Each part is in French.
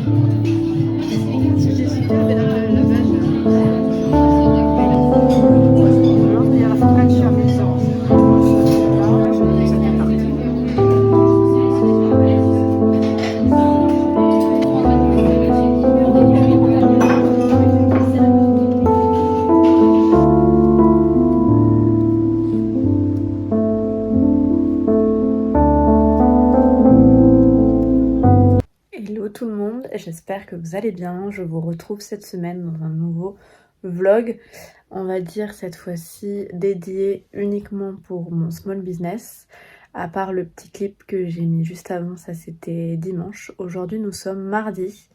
Si Jessica avait la page. Il y a la focaccia maison. Là, ça vient partir. Hello tout le monde, j'espère que vous allez bien. Je vous retrouve cette semaine dans un nouveau vlog, on va dire cette fois-ci dédié uniquement pour mon small business. À part le petit clip que j'ai mis juste avant, ça c'était dimanche. Aujourd'hui nous sommes mardi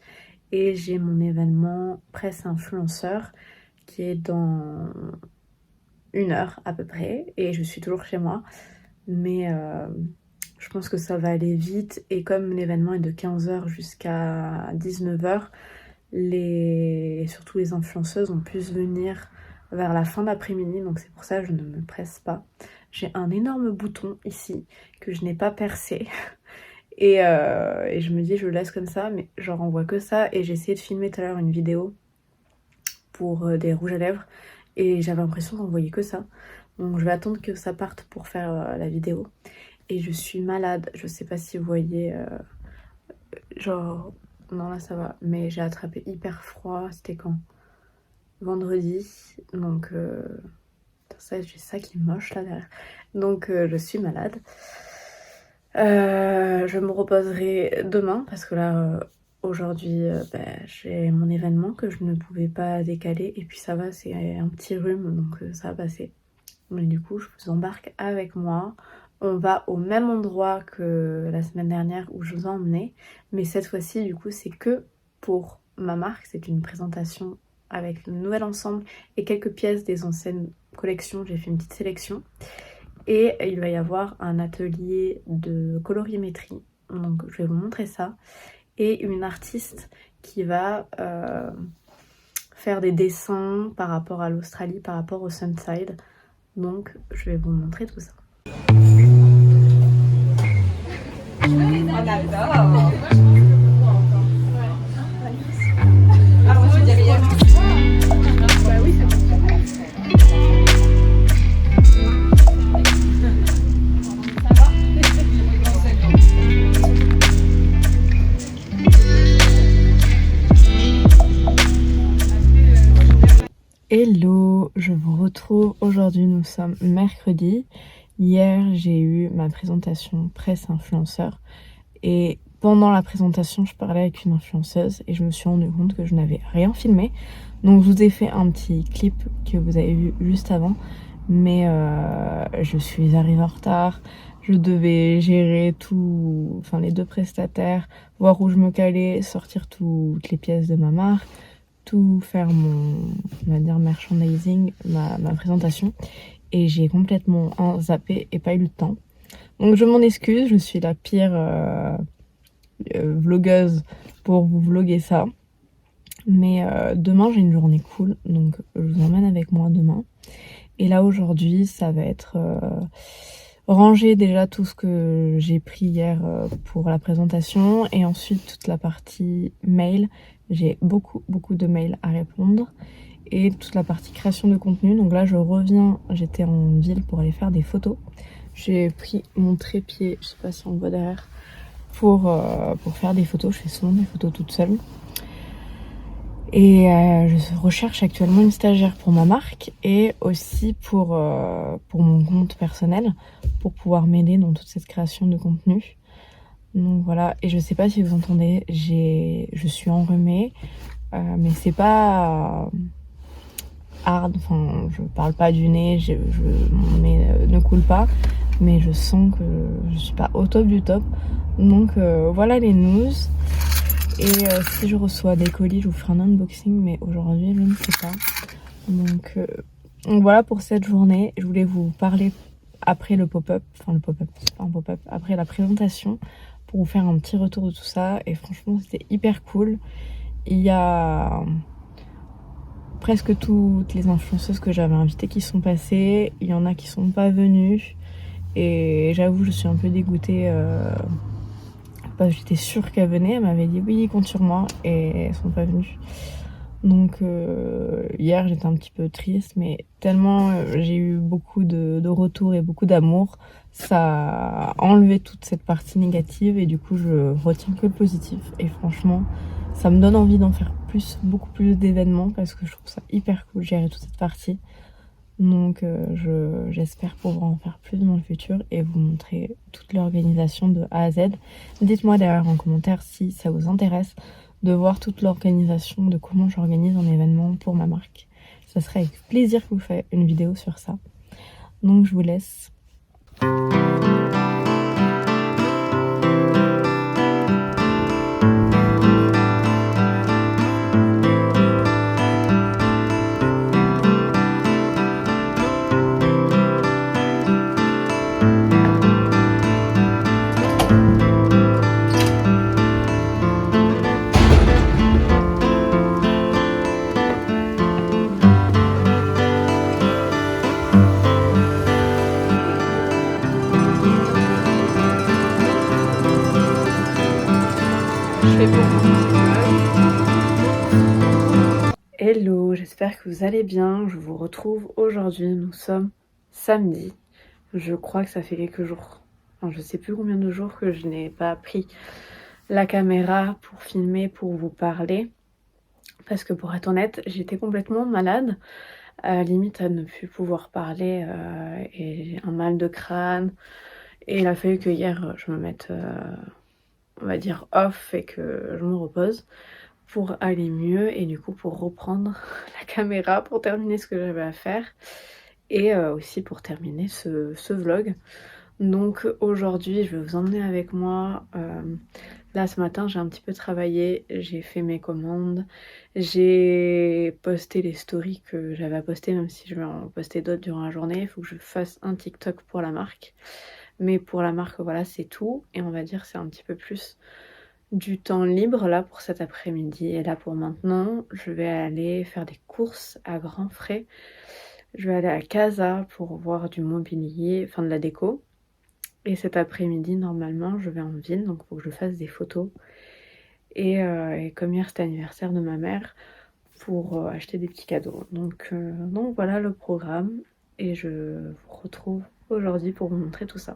et j'ai mon événement presse influenceur qui est dans 1 heure à peu près et je suis toujours chez moi. Mais je pense que ça va aller vite et comme l'événement est de 15 h jusqu'à 19 h, surtout les influenceuses ont pu venir vers la fin d'après-midi, donc c'est pour ça que je ne me presse pas. J'ai un énorme bouton ici que je n'ai pas percé et je me dis je le laisse comme ça, mais j'en renvoie que ça. Et j'ai essayé de filmer tout à l'heure une vidéo pour des rouges à lèvres et j'avais l'impression qu'on voyait que ça. Donc je vais attendre que ça parte pour faire la vidéo. Et je suis malade, je sais pas si vous voyez, genre, non là ça va, mais j'ai attrapé hyper froid, c'était quand? Vendredi, donc ça, j'ai ça qui est moche là derrière, donc je suis malade. Je me reposerai demain parce que là, aujourd'hui, j'ai mon événement que je ne pouvais pas décaler et puis ça va, c'est un petit rhume, donc ça va passer. Mais du coup, je vous embarque avec moi. On va au même endroit que la semaine dernière où je vous ai emmené. Mais cette fois-ci, du coup, c'est que pour ma marque. C'est une présentation avec le nouvel ensemble et quelques pièces des anciennes collections. J'ai fait une petite sélection. Et il va y avoir un atelier de colorimétrie. Donc, je vais vous montrer ça. Et une artiste qui va faire des dessins par rapport à l'Australie, par rapport au Sunside. Donc, je vais vous montrer tout ça. On adore. Alors, je dis rien. Bah oui, Hello, je vous retrouve. Aujourd'hui, nous sommes mercredi. Hier, j'ai eu ma présentation presse influenceur et pendant la présentation, je parlais avec une influenceuse et je me suis rendu compte que je n'avais rien filmé. Donc, je vous ai fait un petit clip que vous avez vu juste avant, mais je suis arrivée en retard. Je devais gérer tout, enfin les 2 prestataires, voir où je me calais, sortir toutes les pièces de ma marque, tout faire mon, on va dire, merchandising, ma présentation. Et j'ai complètement zappé et pas eu le temps. Donc je m'en excuse, je suis la pire vlogueuse pour vous vlogger ça. Mais demain j'ai une journée cool, donc je vous emmène avec moi demain. Et là aujourd'hui ça va être ranger déjà tout ce que j'ai pris hier pour la présentation. Et ensuite toute la partie mail, j'ai beaucoup de mails à répondre. Et toute la partie création de contenu. Donc là je reviens, j'étais en ville pour aller faire des photos. J'ai pris mon trépied, je sais pas si on voit derrière, pour faire des photos. Je fais souvent des photos toute seule. Et je recherche actuellement une stagiaire pour ma marque et aussi pour mon compte personnel pour pouvoir m'aider dans toute cette création de contenu. Donc voilà, et je sais pas si vous entendez, je suis enrhumée, mais c'est pas hard, enfin je parle pas du nez, mon nez ne coule pas, mais je sens que je suis pas au top du top. Donc voilà les news. Et si je reçois des colis, je vous ferai un unboxing, mais aujourd'hui je ne sais pas. Donc voilà pour cette journée. Je voulais vous parler après le pop-up, enfin le pop-up, c'est pas un pop-up, après la présentation, pour vous faire un petit retour de tout ça. Et franchement c'était hyper cool. Il y a presque toutes les influenceuses que j'avais invitées qui sont passées. Il y en a qui sont pas venues. Et j'avoue, je suis un peu dégoûtée parce que j'étais sûre qu'elles venaient. Elle m'avait dit oui, compte sur moi, et elles sont pas venues. Donc hier j'étais un petit peu triste, mais tellement j'ai eu beaucoup de retours et beaucoup d'amour, ça a enlevé toute cette partie négative et du coup je retiens que le positif. Et franchement ça me donne envie d'en faire plus, beaucoup plus d'événements parce que je trouve ça hyper cool de gérer toute cette partie. Donc j'espère pouvoir en faire plus dans le futur et vous montrer toute l'organisation de A à Z. Dites-moi derrière en commentaire si ça vous intéresse de voir toute l'organisation de comment j'organise un événement pour ma marque. Ça serait avec plaisir que vous fassiez une vidéo sur ça. Donc je vous laisse. Hello, j'espère que vous allez bien. Je vous retrouve aujourd'hui. Nous sommes samedi. Je crois que ça fait quelques jours. Enfin, je sais plus combien de jours que je n'ai pas pris la caméra pour filmer, pour vous parler. Parce que pour être honnête, j'étais complètement malade. Limite à ne plus pouvoir parler et un mal de crâne. Et il a fallu que hier je me mette, on va dire, off et que je me repose pour aller mieux et du coup pour reprendre la caméra pour terminer ce que j'avais à faire et aussi pour terminer ce vlog. Donc aujourd'hui je vais vous emmener avec moi. Là ce matin j'ai un petit peu travaillé, j'ai fait mes commandes, j'ai posté les stories que j'avais à poster, même si je vais en poster d'autres durant la journée. Il faut que je fasse un TikTok pour la marque, mais pour la marque voilà c'est tout. Et on va dire c'est un petit peu plus du temps libre là pour cet après-midi. Et là pour maintenant je vais aller faire des courses à grands frais. Je vais aller à Casa pour voir du mobilier, enfin de la déco. Et cet après-midi normalement je vais en ville, donc il faut que je fasse des photos. Et comme hier c'était l'anniversaire de ma mère, pour acheter des petits cadeaux. Donc voilà le programme et je vous retrouve aujourd'hui pour vous montrer tout ça.